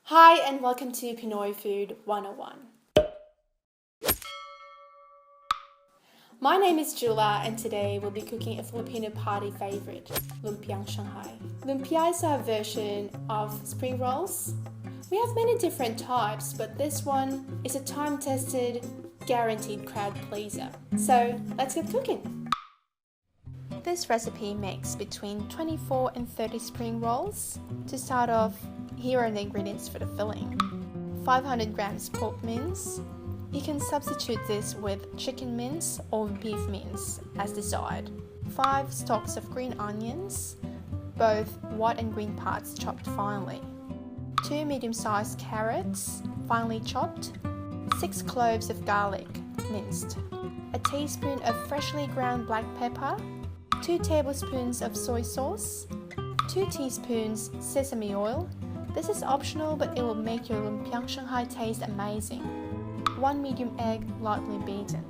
Hi and welcome to PinoyFood101. My name is Jula and today we'll be cooking a Filipino party favorite, Lumpiang Shanghai. Lumpia is our version of spring rolls. We have many different types, but this one is a time-tested, guaranteed crowd pleaser. So let's get cooking. This recipe makes between 24 and 30 spring rolls. To start off, here are the ingredients for the filling. 500 grams pork mince. You can substitute this with chicken mince or beef mince as desired. 5 stalks of green onions, both white and green parts chopped finely. 2 medium-sized carrots, finely chopped. 6 cloves of garlic, minced. A teaspoon of freshly ground black pepper. 2 tablespoons of soy sauce. 2 teaspoons sesame oil. This is optional, but it will make your Lumpiang Shanghai taste amazing. 1 medium egg, lightly beaten.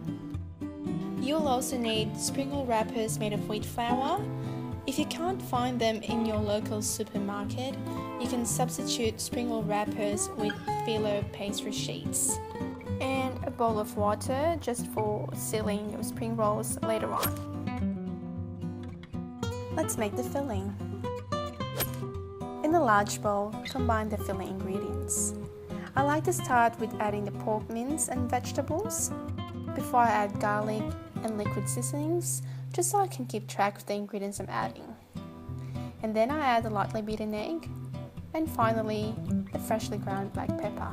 You'll also need spring roll wrappers made of wheat flour. If you can't find them in your local supermarket, you can substitute spring roll wrappers with phyllo pastry sheets. And a bowl of water just for sealing your spring rolls later on. Let's make the filling. In a large bowl, combine the filling ingredients. I like to start with adding the pork mince and vegetables before I add garlic and liquid seasonings, just so I can keep track of the ingredients I'm adding. And then I add the lightly beaten egg, and finally the freshly ground black pepper.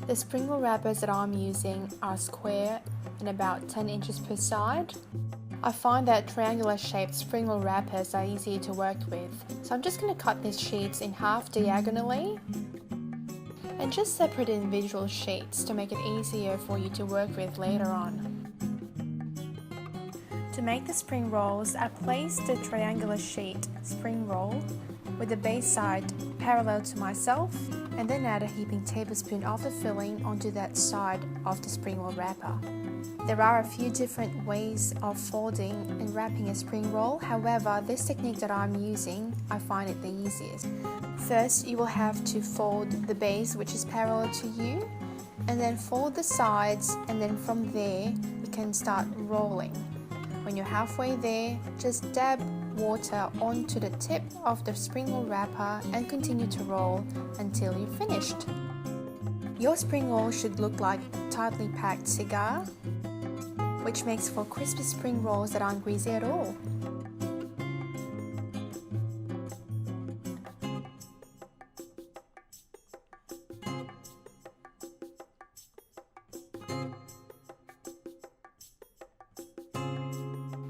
The spring roll wrappers that I'm using are square and about 10 inches per side. I find that triangular shaped spring roll wrappers are easier to work with, so I'm just going to cut these sheets in half diagonally and just separate individual sheets to make it easier for you to work with later on. To make the spring rolls, I place the triangular sheet spring roll with the base side parallel to myself, and then add a heaping tablespoon of the filling onto that side of the spring roll wrapper. There are a few different ways of folding and wrapping a spring roll, however, this technique that I'm using, I find it the easiest. First, you will have to fold the base, which is parallel to you, and then fold the sides, and then from there, you can start rolling. When you're halfway there, just dab water onto the tip of the spring roll wrapper and continue to roll until you're finished. Your spring roll should look like a tightly packed cigar, which makes for crispy spring rolls that aren't greasy at all.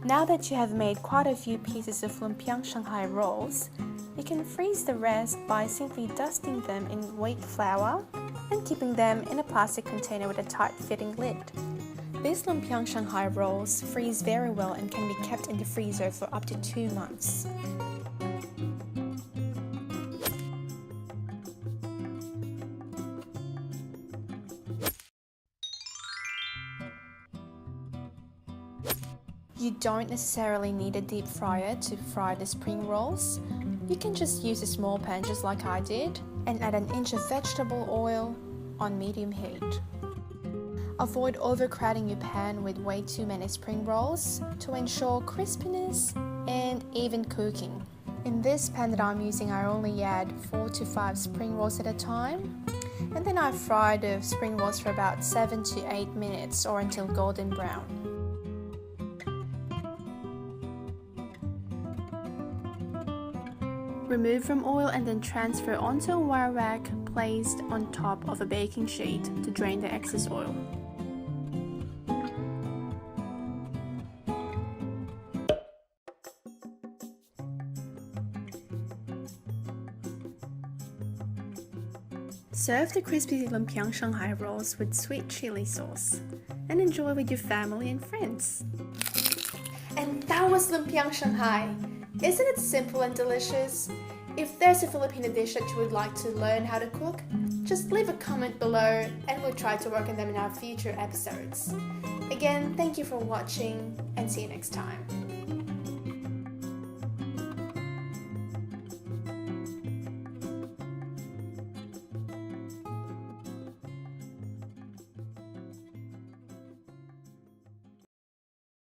Now that you have made quite a few pieces of Lumpiang Shanghai rolls, you can freeze the rest by simply dusting them in wheat flour and keeping them in a plastic container with a tight-fitting lid. These Lumpiang Shanghai rolls freeze very well and can be kept in the freezer for up to 2 months. You don't necessarily need a deep fryer to fry the spring rolls. You can just use a small pan just like I did and add an inch of vegetable oil on medium heat. Avoid overcrowding your pan with way too many spring rolls to ensure crispiness and even cooking. In this pan that I'm using, I only add 4 to 5 spring rolls at a time, and then I fry the spring rolls for about 7 to 8 minutes or until golden brown. Remove from oil and then transfer onto a wire rack placed on top of a baking sheet to drain the excess oil. Serve the crispy Lumpiang Shanghai rolls with sweet chili sauce and enjoy with your family and friends. And that was Lumpiang Shanghai. Isn't it simple and delicious? If there's a Filipino dish that you would like to learn how to cook, just leave a comment below and we'll try to work on them in our future episodes. Again, thank you for watching and see you next time.